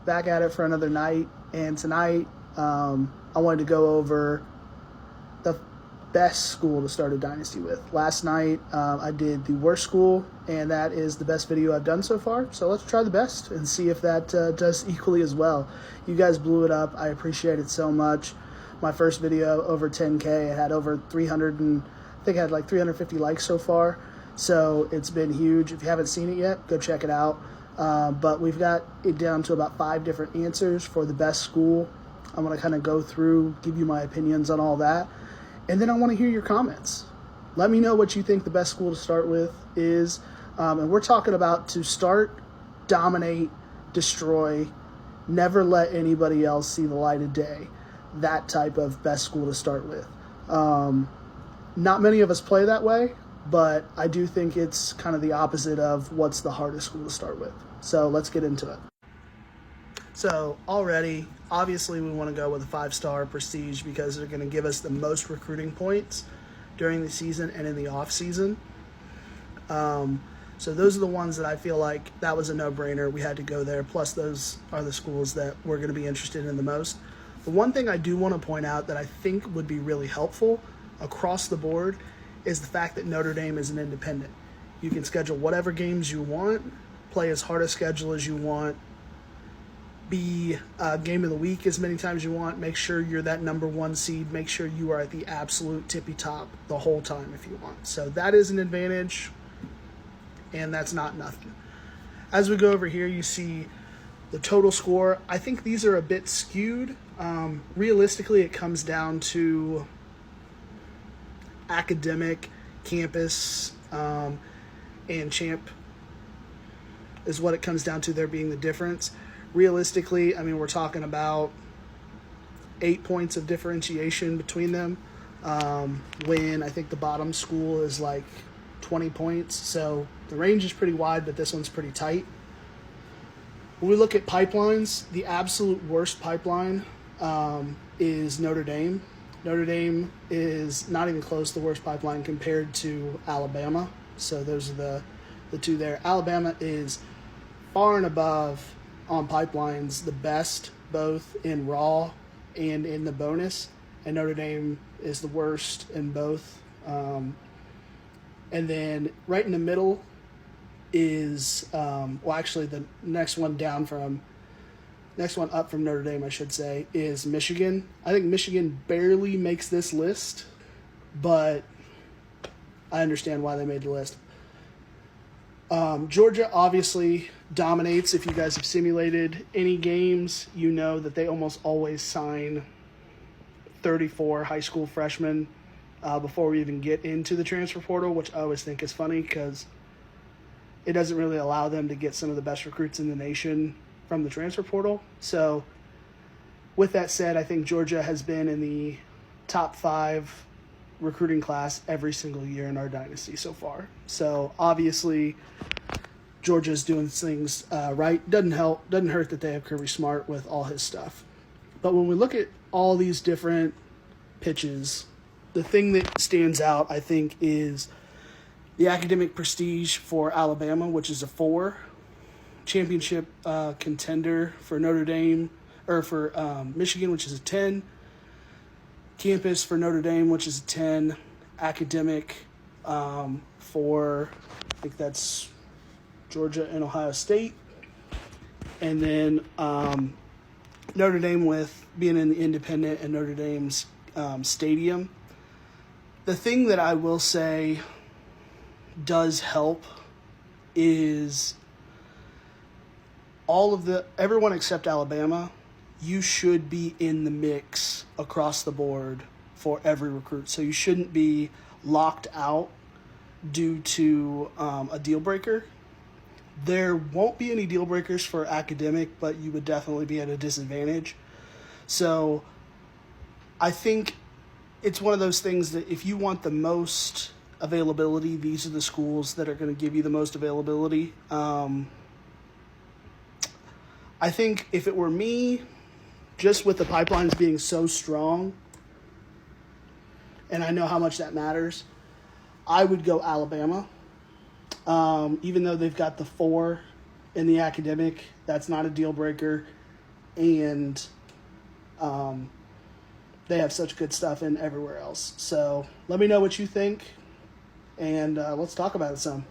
back at it for another night. And tonight, I wanted to go over the best school to start a dynasty with. Last night, I did the worst school, and that is the best video I've done so far. So let's try the best and see if that does equally as well. You guys blew it up. I appreciate it so much. My first video, over 10K. It had over 300 and I think it had like 350 likes so far. So it's been huge. If you haven't seen it yet, go check it out. But we've got it down to about 5 different answers for the best school. I'm going to kind of go through, give you my opinions on all that. And then I want to hear your comments. Let me know what you think the best school to start with is. And we're talking about to start, dominate, destroy, never let anybody else see the light of day. That type of best school to start with. Not many of us play that way, but I do think it's kind of the opposite of what's the hardest school to start with. So let's get into it. So already, obviously we want to go with a 5-star prestige because they're going to give us the most recruiting points during the season and in the off season. So those are the ones that I feel like that was a no-brainer. We had to go there. Plus those are the schools that we're going to be interested in the most. The one thing I do want to point out that I think would be really helpful across the board is the fact that Notre Dame is an independent. You can schedule whatever games you want, play as hard a schedule as you want, be game of the week as many times as you want, make sure you're that number 1 seed, make sure you are at the absolute tippy top the whole time if you want. So that is an advantage, and that's not nothing. As we go over here, you see the total score. I think these are a bit skewed. Realistically, it comes down to academic, campus, and champ is what it comes down to, there being the difference. Realistically, I mean, we're talking about 8 points of differentiation between them, when I think the bottom school is like 20 points. So the range is pretty wide, but this one's pretty tight. When we look at pipelines, the absolute worst pipeline is Notre Dame. Notre Dame is not even close to the worst pipeline compared to Alabama. So those are the two there. Alabama is far and above on pipelines, the best, both in raw and in the bonus. And Notre Dame is the worst in both. And then right in the middle is, actually the next one up from Notre Dame, I should say, is Michigan. I think Michigan barely makes this list, but I understand why they made the list. Georgia obviously dominates. If you guys have simulated any games, you know that they almost always sign 34 high school freshmen before we even get into the transfer portal, which I always think is funny because it doesn't really allow them to get some of the best recruits in the nation from the transfer portal. So with that said, I think Georgia has been in the top 5 recruiting class every single year in our dynasty so far. So obviously Georgia's doing things right. Doesn't hurt that they have Kirby Smart with all his stuff. But when we look at all these different pitches, the thing that stands out, I think, is the academic prestige for Alabama, which is a 4. Championship contender for Notre Dame, or for Michigan, which is a 10. Campus for Notre Dame, which is a 10. Academic for, I think that's Georgia and Ohio State. And then Notre Dame with being in the independent and Notre Dame's stadium. The thing that I will say does help is everyone except Alabama, you should be in the mix across the board for every recruit. So you shouldn't be locked out due to a deal breaker. There won't be any deal breakers for academic, but you would definitely be at a disadvantage. So I think it's one of those things that if you want the most availability, these are the schools that are going to give you the most availability. I think if it were me, just with the pipelines being so strong, and I know how much that matters, I would go Alabama. Even though they've got the 4 in the academic, that's not a deal breaker. and they have such good stuff in everywhere else. So let me know what you think, and let's talk about it some.